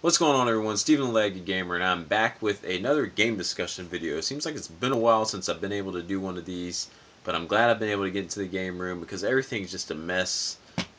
What's going on, everyone? Steven Leggy Gamer, and I'm back with another game discussion video. It seems like it's been a while since I've been able to do one of these, but I'm glad I've been able to get into the game room because everything's just a mess.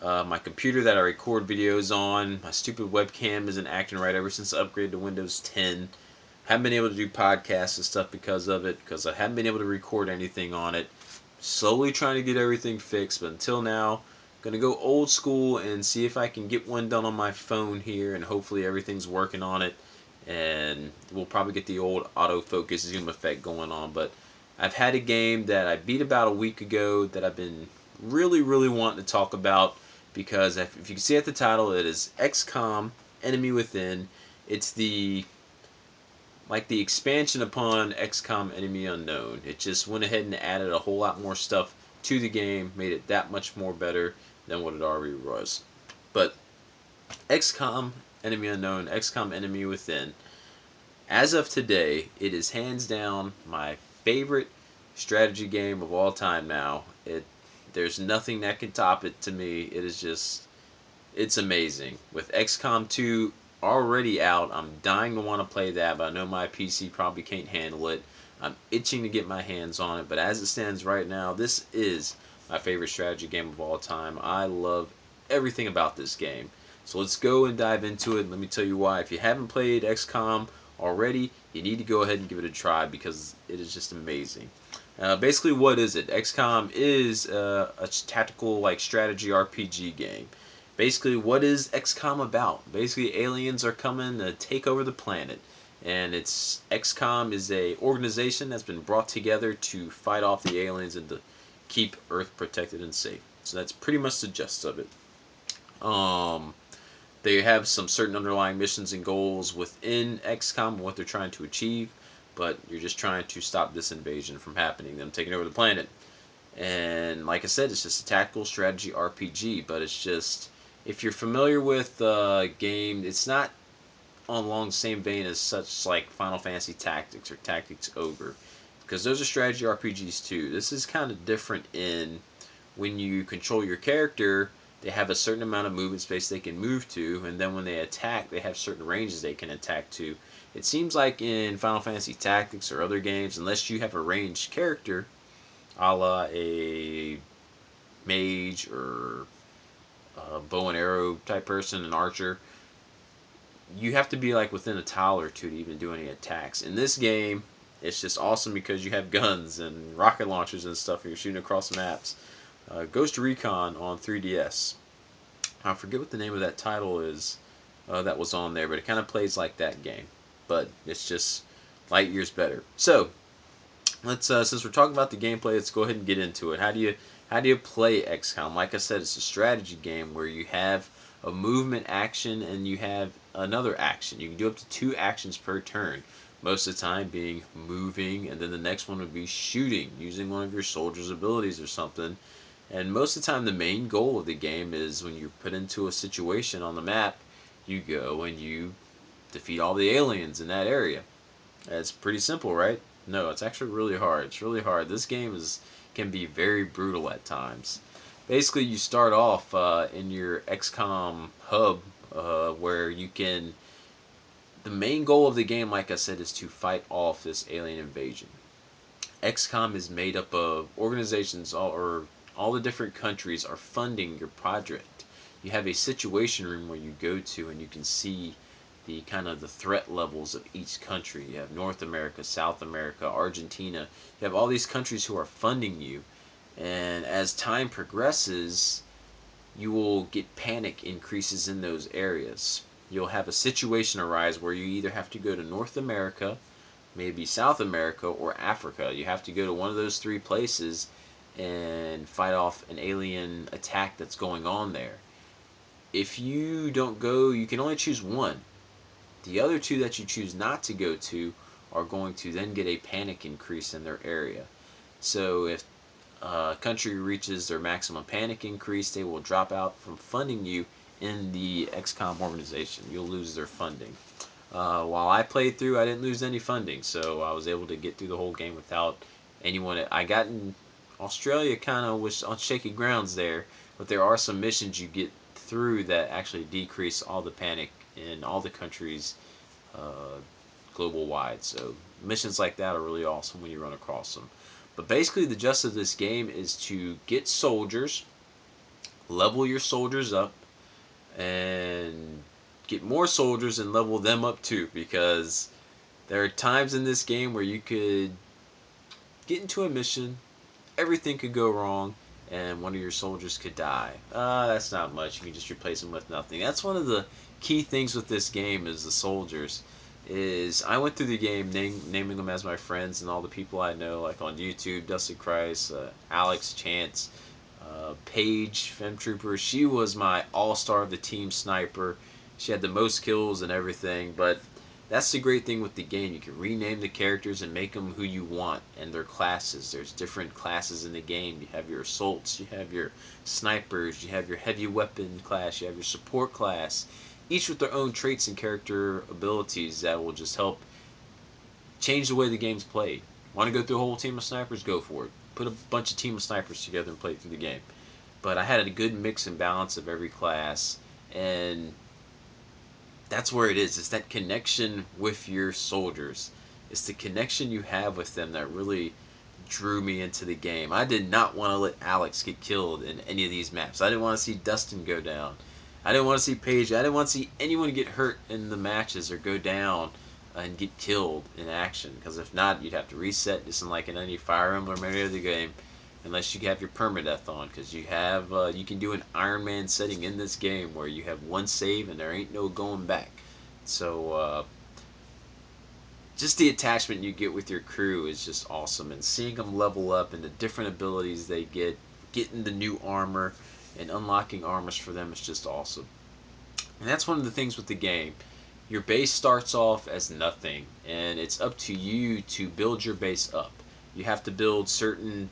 My computer that I record videos on, my stupid webcam isn't acting right ever since I upgraded to Windows 10. Haven't been able to do podcasts and stuff because of it, because I haven't been able to record anything on it. Slowly trying to get everything fixed, but until now, gonna go old school and see if I can get one done on my phone here, and hopefully everything's working on it. And we'll probably get the old autofocus zoom effect going on. But I've had a game that I beat about a week ago that I've been really wanting to talk about because if you can see at the title, it is XCOM Enemy Within. It's the expansion upon XCOM Enemy Unknown. It just went ahead and added a whole lot more stuff to the game, made it that much more better than what it already was. But XCOM Enemy Unknown, XCOM Enemy Within, as of today, it is hands down my favorite strategy game of all time now. There's nothing that can top it to me. It's amazing. With XCOM 2 already out, I'm dying to want to play that, but I know my PC probably can't handle it. I'm itching to get my hands on it, but as it stands right now, this is my favorite strategy game of all time. I love everything about this game. So let's go and dive into it. Let me tell you why. If you haven't played XCOM already, you need to go ahead and give it a try because it is just amazing. Basically, what is it? XCOM is a tactical strategy RPG game. Basically, what is XCOM about? Basically, aliens are coming to take over the planet, and it's XCOM is a organization that's been brought together to fight off the aliens and to keep Earth protected and safe. So that's pretty much the gist of it. Um, they have some certain underlying missions and goals within XCOM and what they're trying to achieve, but you're just trying to stop this invasion from happening, them taking over the planet. And like I said, it's just a tactical strategy RPG, but it's just, if you're familiar with the game, it's not along the same vein as such like Final Fantasy Tactics or Tactics Ogre, because those are strategy RPGs too. This is kind of different in when you control your character, they have a certain amount of movement space they can move to, and then when they attack, they have certain ranges they can attack to. It seems like in Final Fantasy Tactics or other games, unless you have a ranged character, a la a mage or a bow and arrow type person, an archer, you have to be like within a tile or two to even do any attacks. In this game, it's just awesome because you have guns and rocket launchers and stuff, and you're shooting across maps. Ghost Recon on 3DS. I forget what the name of that title is that was on there, but it kind of plays like that game. But it's just light years better. So let's since we're talking about the gameplay, let's go ahead and get into it. How do you play XCOM? Like I said, it's a strategy game where you have a movement action and you have another action. You can do up to 2 actions per turn. Most of the time being moving, and then the next one would be shooting, using one of your soldier's abilities or something. And most of the time, the main goal of the game is when you're put into a situation on the map, you go and you defeat all the aliens in that area. It's pretty simple, right? No, it's actually really hard. It's really hard. This game can be very brutal at times. Basically, you start off in your XCOM hub where you can. The main goal of the game, like I said, is to fight off this alien invasion. XCOM is made up of organizations or all the different countries are funding your project. You have a situation room where you go to and you can see the kind of the threat levels of each country. You have North America, South America, Argentina. You have all these countries who are funding you. And as time progresses, you will get panic increases in those areas. You'll have a situation arise where you either have to go to North America, maybe South America, or Africa. You have to go to one of those 3 places and fight off an alien attack that's going on there. If you don't go, you can only choose one. The other 2 that you choose not to go to are going to then get a panic increase in their area. So if a country reaches their maximum panic increase, they will drop out from funding you in the XCOM organization. You'll lose their funding. While I played through, I didn't lose any funding, so I was able to get through the whole game without anyone. I got in Australia kind of was on shaky grounds there, but there are some missions you get through that actually decrease all the panic in all the countries uh, global wide. So missions like that are really awesome when you run across them. But basically, the gist of this game is to get soldiers, level your soldiers up, and get more soldiers and level them up too. Because there are times in this game where you could get into a mission, everything could go wrong, and one of your soldiers could die. That's not much. You can just replace them with nothing. That's one of the key things with this game is the soldiers. Is I went through the game naming them as my friends and all the people I know, like on YouTube, Dusty Christ, Alex Chance, Paige Femtrooper. She was my all-star of the team sniper. She had the most kills and everything, but that's the great thing with the game. You can rename the characters and make them who you want and their classes. There's different classes in the game. You have your assaults, you have your snipers, you have your heavy weapon class, you have your support class, each with their own traits and character abilities that will just help change the way the game's played. Want to go through a whole team of snipers? Go for it. Put a bunch of team of snipers together and play through the game. But I had a good mix and balance of every class, and that's where it is. It's that connection with your soldiers. It's the connection you have with them that really drew me into the game. I did not want to let Alex get killed in any of these maps. I didn't want to see Dustin go down. I didn't want to see Paige. I didn't want to see anyone get hurt in the matches or go down and get killed in action. Because if not, you'd have to reset, just like in any Fire Emblem or any other game, unless you have your permadeath on. Because you can do an Iron Man setting in this game where you have one save and there ain't no going back. So just the attachment you get with your crew is just awesome, and seeing them level up and the different abilities they get, getting the new armor and unlocking armors for them is just awesome. And that's one of the things with the game. Your base starts off as nothing, and it's up to you to build your base up. You have to build certain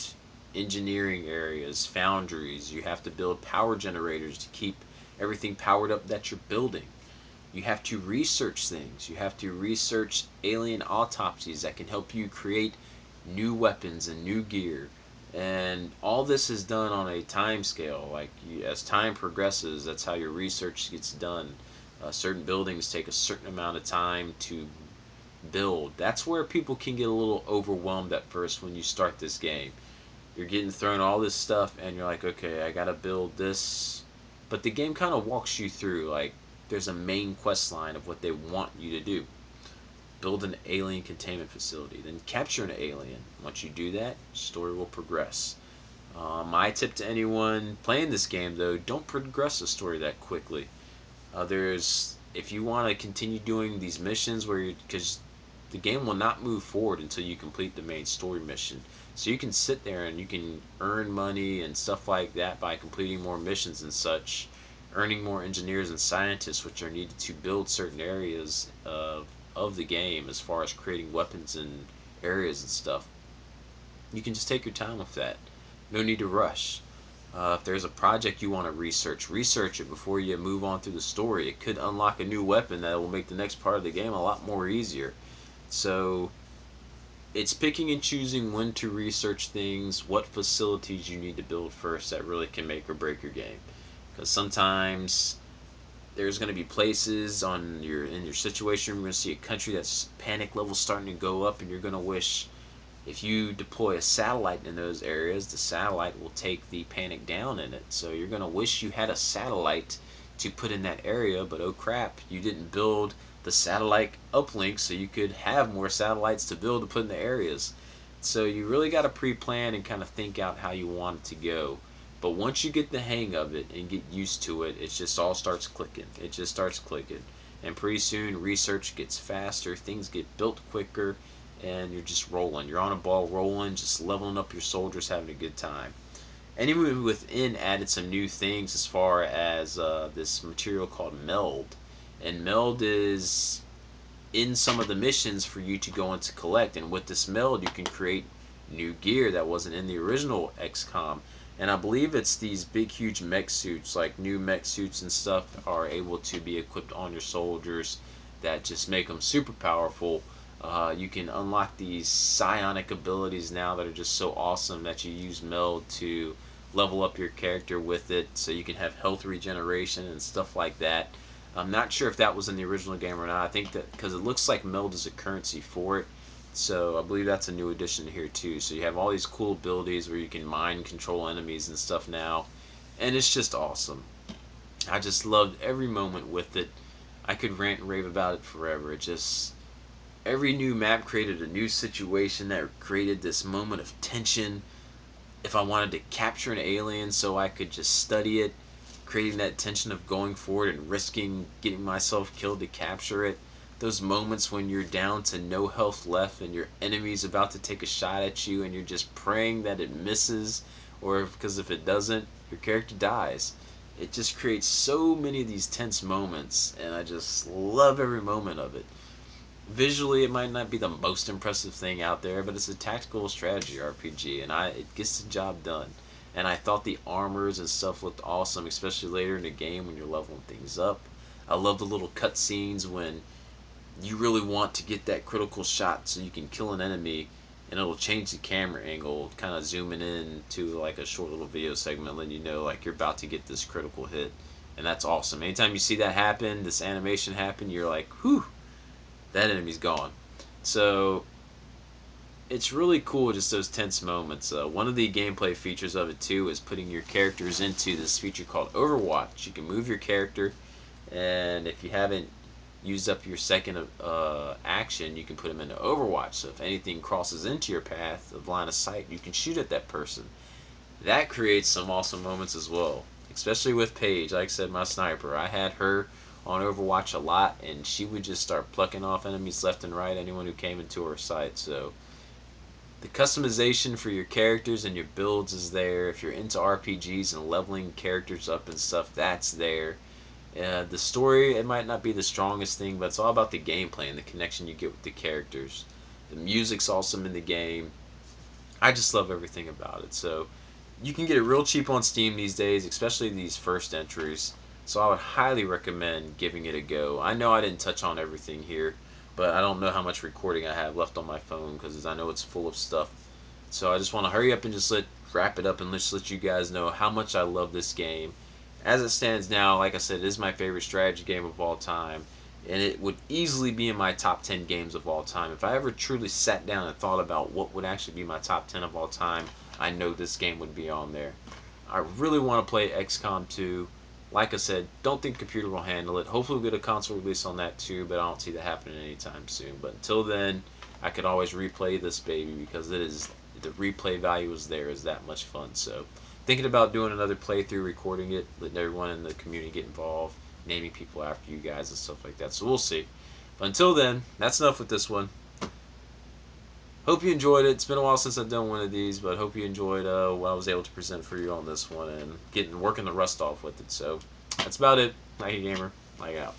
engineering areas, foundries. You have to build power generators to keep everything powered up that you're building. You have to research things. You have to research alien autopsies that can help you create new weapons and new gear. And all this is done on a time scale. As time progresses, that's how your research gets done. Certain buildings take a certain amount of time to build. That's where people can get a little overwhelmed at first when you start this game. You're getting thrown all this stuff, and you're like, okay, I gotta build this. But the game kind of walks you through. Like, there's a main quest line of what they want you to do. Build an alien containment facility, then capture an alien. Once you do that, story will progress. My tip to anyone playing this game, though, don't progress the story that quickly. There's If you want to continue doing these missions because the game will not move forward until you complete the main story mission. So you can sit there and you can earn money and stuff like that by completing more missions and such, earning more engineers and scientists, which are needed to build certain areas of the game as far as creating weapons and areas and stuff. You can just take your time with that. No need to rush. If there's a project you want to research it before you move on through the story. It could unlock a new weapon that will make the next part of the game a lot more easier. So it's picking and choosing when to research things, what facilities you need to build first that really can make or break your game. Because sometimes there's going to be places in your situation where you're going to see a country that's panic level starting to go up, and you're going to wish if you deploy a satellite in those areas, the satellite will take the panic down in it. So you're going to wish you had a satellite to put in that area, but oh crap, you didn't build the satellite uplink so you could have more satellites to build to put in the areas. So you really got to pre-plan and kind of think out how you want it to go. But once you get the hang of it and get used to it, it just all starts clicking. It just starts clicking. And pretty soon research gets faster, things get built quicker, and you're just rolling. You're on a ball rolling, just leveling up your soldiers, having a good time. Anyone within added some new things as far as this material called Meld. And Meld is in some of the missions for you to go and to collect. And with this Meld, you can create new gear that wasn't in the original XCOM. And I believe it's these big, huge mech suits, like new mech suits and stuff, are able to be equipped on your soldiers that just make them super powerful. You can unlock these psionic abilities now that are just so awesome that you use Meld to level up your character with it so you can have health regeneration and stuff like that. I'm not sure if that was in the original game or not. I think that because it looks like meld is a currency for it. So I believe that's a new addition here too. So you have all these cool abilities where you can mind control enemies and stuff now. And it's just awesome. I just loved every moment with it. I could rant and rave about it forever. It just every new map created a new situation that created this moment of tension. If I wanted to capture an alien so I could just study it, creating that tension of going forward and risking getting myself killed to capture it. Those moments when you're down to no health left and your enemy's about to take a shot at you and you're just praying that it misses, or because if it doesn't, your character dies. It just creates so many of these tense moments, and I just love every moment of it. Visually, it might not be the most impressive thing out there, but it's a tactical strategy RPG, and it gets the job done. And I thought the armors and stuff looked awesome, especially later in the game when you're leveling things up. I love the little cutscenes when you really want to get that critical shot so you can kill an enemy, and it'll change the camera angle, kind of zooming in to like a short little video segment, letting you know like you're about to get this critical hit, and that's awesome. Anytime you see that happen, this animation happen, you're like, whew, that enemy's gone. So it's really cool, just those tense moments. One of the gameplay features of it too is putting your characters into this feature called Overwatch. You can move your character, and if you haven't used up your second action, you can put them into Overwatch. So if anything crosses into your path of line of sight, you can shoot at that person. That creates some awesome moments as well, especially with Paige. Like I said, my sniper, I had her on Overwatch a lot, and she would just start plucking off enemies left and right, anyone who came into her sight. So the customization for your characters and your builds is there. If you're into RPGs and leveling characters up and stuff, that's there. The story, it might not be the strongest thing, but it's all about the gameplay and the connection you get with the characters. The music's awesome in the game. I just love everything about it. So you can get it real cheap on Steam these days, especially these first entries. So I would highly recommend giving it a go. I know I didn't touch on everything here, but I don't know how much recording I have left on my phone because I know it's full of stuff. So I just want to hurry up and just wrap it up and just let you guys know how much I love this game. As it stands now, like I said, it is my favorite strategy game of all time, and it would easily be in my top 10 games of all time. If I ever truly sat down and thought about what would actually be my top 10 of all time, I know this game would be on there. I really want to play XCOM 2. Like I said, don't think the computer will handle it. Hopefully we'll get a console release on that too, but I don't see that happening anytime soon. But until then, I could always replay this baby because it is the replay value is there, is that much fun. So thinking about doing another playthrough, recording it, letting everyone in the community get involved, naming people after you guys and stuff like that. So we'll see. But until then, that's enough with this one. Hope you enjoyed it. It's been a while since I've done one of these, but hope you enjoyed what I was able to present for you on this one and working the rust off with it. So that's about it. Like a gamer, like out.